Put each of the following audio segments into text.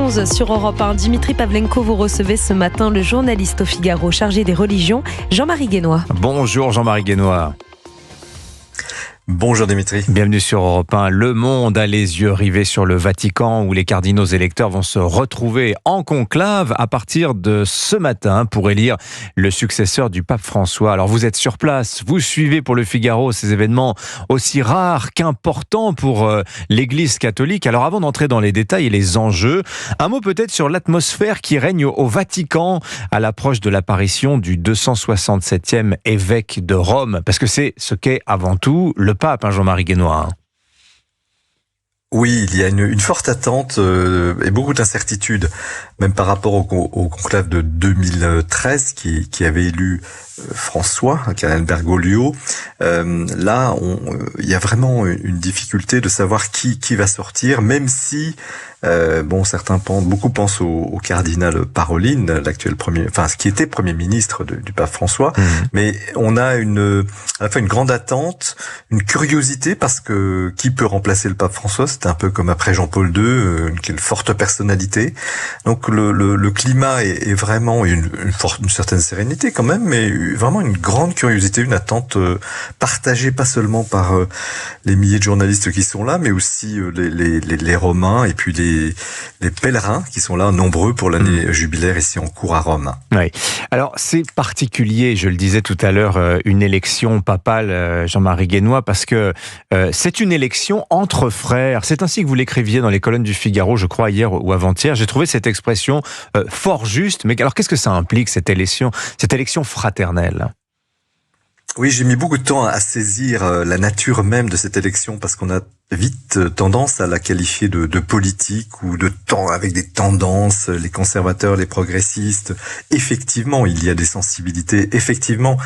11 sur Europe 1. Dimitri Pavlenko, vous recevez ce matin le journaliste au Figaro chargé des religions, Jean-Marie Guénois. Bonjour Jean-Marie Guénois. Bonjour Dimitri. Bienvenue sur Europe 1. Le monde a les yeux rivés sur le Vatican où les cardinaux électeurs vont se retrouver en conclave à partir de ce matin pour élire le successeur du pape François. Alors vous êtes sur place, vous suivez pour le Figaro ces événements aussi rares qu'importants pour l'Église catholique. Alors avant d'entrer dans les détails et les enjeux, un mot peut-être sur l'atmosphère qui règne au Vatican à l'approche de l'apparition du 267e évêque de Rome. Parce que c'est ce qu'est avant tout le pape, Jean-Marie Guénois. Oui, il y a une forte attente et beaucoup d'incertitudes, même par rapport au conclave de 2013 qui avait élu François, cardinal Bergoglio. Là, il y a vraiment une difficulté de savoir qui va sortir, même si beaucoup pensent au cardinal Parolin, l'actuel ce qui était premier ministre du pape François. Mais on a à la fois une grande attente, une curiosité, parce que qui peut remplacer le pape François? C'est un peu comme après Jean-Paul II, une forte personnalité. Donc le climat est vraiment une certaine sérénité quand même, mais vraiment une grande curiosité, une attente partagée pas seulement par les milliers de journalistes qui sont là, mais aussi les Romains et puis les pèlerins qui sont là, nombreux pour l'année jubilaire ici en cours à Rome. Oui. Alors c'est particulier, je le disais tout à l'heure, une élection papale, Jean-Marie Guénois, parce que c'est une élection entre frères. C'est ainsi que vous l'écriviez dans les colonnes du Figaro, je crois hier ou avant-hier. J'ai trouvé cette expression fort juste. Mais alors qu'est-ce que ça implique, cette élection fraternelle? Oui, j'ai mis beaucoup de temps à saisir la nature même de cette élection, parce qu'on a vite tendance à la qualifier de politique ou de temps avec des tendances, les conservateurs, les progressistes. Effectivement, il y a des sensibilités. Effectivement,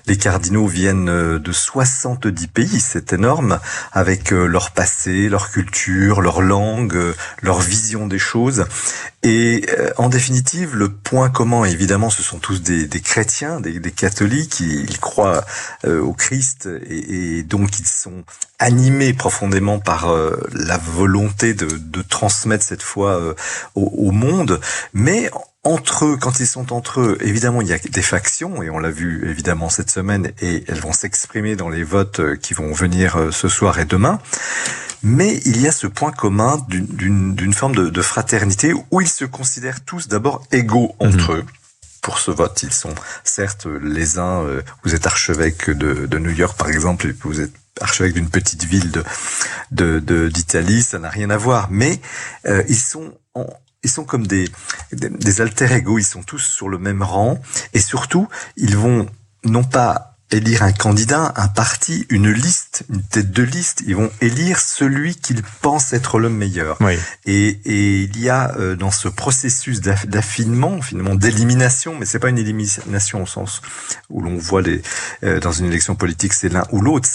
les cardinaux viennent de 70 pays, c'est énorme, avec leur passé, leur culture, leur langue, leur vision des choses. Et en définitive, le point commun, évidemment, ce sont tous des chrétiens, des catholiques. Ils croient au Christ et donc ils sont animés profondément par la volonté de transmettre cette foi au monde. Mais entre eux, quand ils sont entre eux, évidemment, il y a des factions, et on l'a vu évidemment cette semaine, et elles vont s'exprimer dans les votes qui vont venir ce soir et demain. Mais il y a ce point commun d'une forme de fraternité où ils se considèrent tous d'abord égaux entre eux. Pour ce vote, ils sont certes les uns, vous êtes archevêque de New York par exemple, et vous êtes archevêque d'une petite ville d'Italie, ça n'a rien à voir. Mais ils sont comme des alter ego, ils sont tous sur le même rang, et surtout, ils vont non pas élire un candidat, un parti, une liste, une tête de liste. Ils vont élire celui qu'ils pensent être le meilleur. Oui. Et il y a dans ce processus d'affinement, finalement d'élimination, mais c'est pas une élimination au sens où l'on voit dans une élection politique, c'est l'un ou l'autre.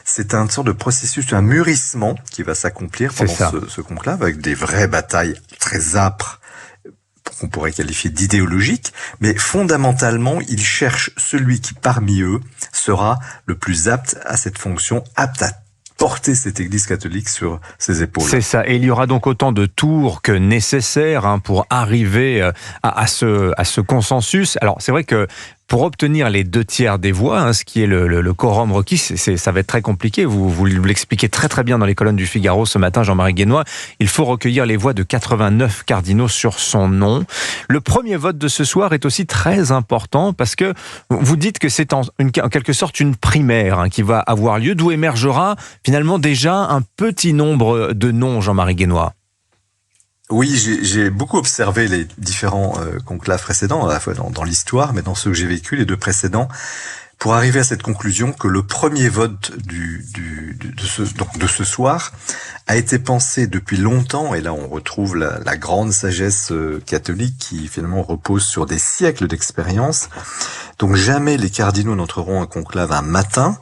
C'est un sorte de processus, un mûrissement qui va s'accomplir pendant ce conclave, avec des vraies batailles très âpres, qu'on pourrait qualifier d'idéologique, mais fondamentalement, ils cherchent celui qui, parmi eux, sera le plus apte à cette fonction, apte à porter cette Église catholique sur ses épaules. C'est ça, et il y aura donc autant de tours que nécessaire pour arriver à ce consensus. Alors c'est vrai que pour obtenir les 2/3 des voix, ce qui est le quorum requis, ça va être très compliqué. Vous l'expliquez très très bien dans les colonnes du Figaro ce matin, Jean-Marie Guénois. Il faut recueillir les voix de 89 cardinaux sur son nom. Le premier vote de ce soir est aussi très important parce que vous dites que c'est en quelque sorte une primaire qui va avoir lieu, d'où émergera finalement déjà un petit nombre de noms, Jean-Marie Guénois. Oui, j'ai beaucoup observé les différents conclaves précédents, à la fois dans l'histoire, mais dans ceux que j'ai vécu, les deux précédents, pour arriver à cette conclusion que le premier vote de ce soir a été pensé depuis longtemps, et là on retrouve la grande sagesse catholique qui finalement repose sur des siècles d'expérience. Donc jamais les cardinaux n'entreront en conclave un matin,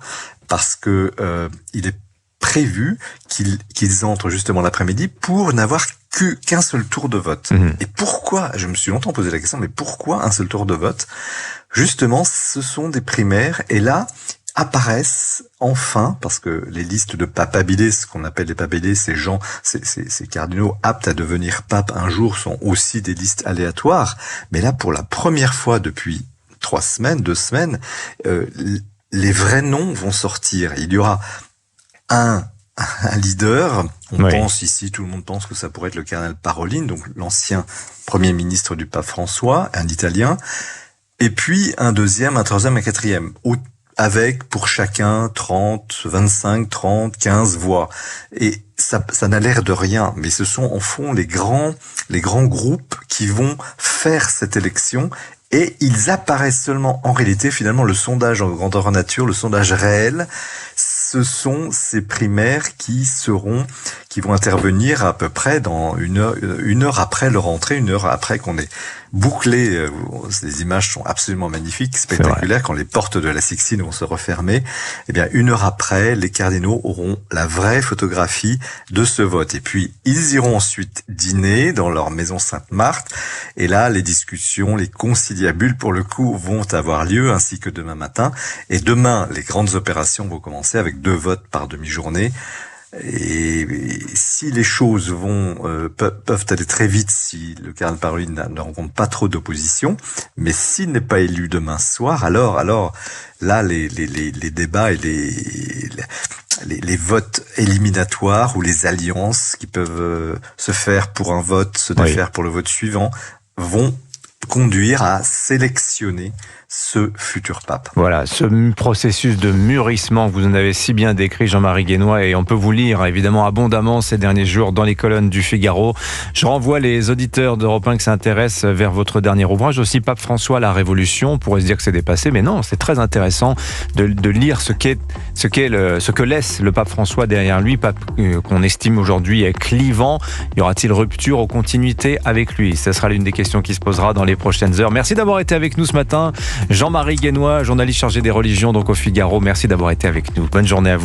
parce que il est prévu qu'ils entrent justement l'après-midi pour n'avoir qu'un seul tour de vote. Et pourquoi, je me suis longtemps posé la question, mais pourquoi un seul tour de vote? Justement, ce sont des primaires, et là, apparaissent enfin, parce que les listes de papabilis, ce qu'on appelle les papabilis, ces gens, ces cardinaux aptes à devenir pape un jour, sont aussi des listes aléatoires. Mais là, pour la première fois depuis 2 semaines, les vrais noms vont sortir. Il y aura un leader. On pense ici, tout le monde pense que ça pourrait être le cardinal Parolin, donc l'ancien premier ministre du pape François, un Italien. Et puis un deuxième, un troisième, un quatrième, avec pour chacun 30, 25, 30, 15 voix. Et ça n'a l'air de rien, mais ce sont en fond les grands groupes qui vont faire cette élection. Et ils apparaissent seulement, en réalité, finalement, le sondage en grandeur nature, le sondage réel, ce sont ces primaires qui vont intervenir à peu près dans une heure après leur entrée, 1 heure après qu'on ait bouclé. Ces images sont absolument magnifiques, spectaculaires. Quand les portes de la Sixtine vont se refermer, eh bien, 1 heure après, les cardinaux auront la vraie photographie de ce vote. Et puis, ils iront ensuite dîner dans leur maison Sainte-Marthe. Et là, les discussions, les conciliabules, pour le coup, vont avoir lieu, ainsi que demain matin. Et demain, les grandes opérations vont commencer avec 2 votes par demi-journée. Et si les choses peuvent aller très vite, si le cardinal Parolin ne rencontre pas trop d'opposition, mais s'il n'est pas élu demain soir, alors là, les débats et les votes éliminatoires ou les alliances qui peuvent se faire pour un vote, se défaire pour le vote suivant, vont conduire à sélectionner ce futur pape. Voilà, ce processus de mûrissement que vous en avez si bien décrit, Jean-Marie Guénois, et on peut vous lire évidemment abondamment ces derniers jours dans les colonnes du Figaro. Je renvoie les auditeurs d'Europe 1 qui s'intéressent vers votre dernier ouvrage, aussi Pape François, la Révolution. On pourrait se dire que c'est dépassé, mais non, c'est très intéressant de lire ce que laisse le Pape François derrière lui, pape qu'on estime aujourd'hui clivant. Y aura-t-il rupture ou continuité avec lui? Ce sera l'une des questions qui se posera dans les prochaines heures. Merci d'avoir été avec nous ce matin. Jean-Marie Guénois, journaliste chargé des religions donc au Figaro. Merci d'avoir été avec nous. Bonne journée à vous.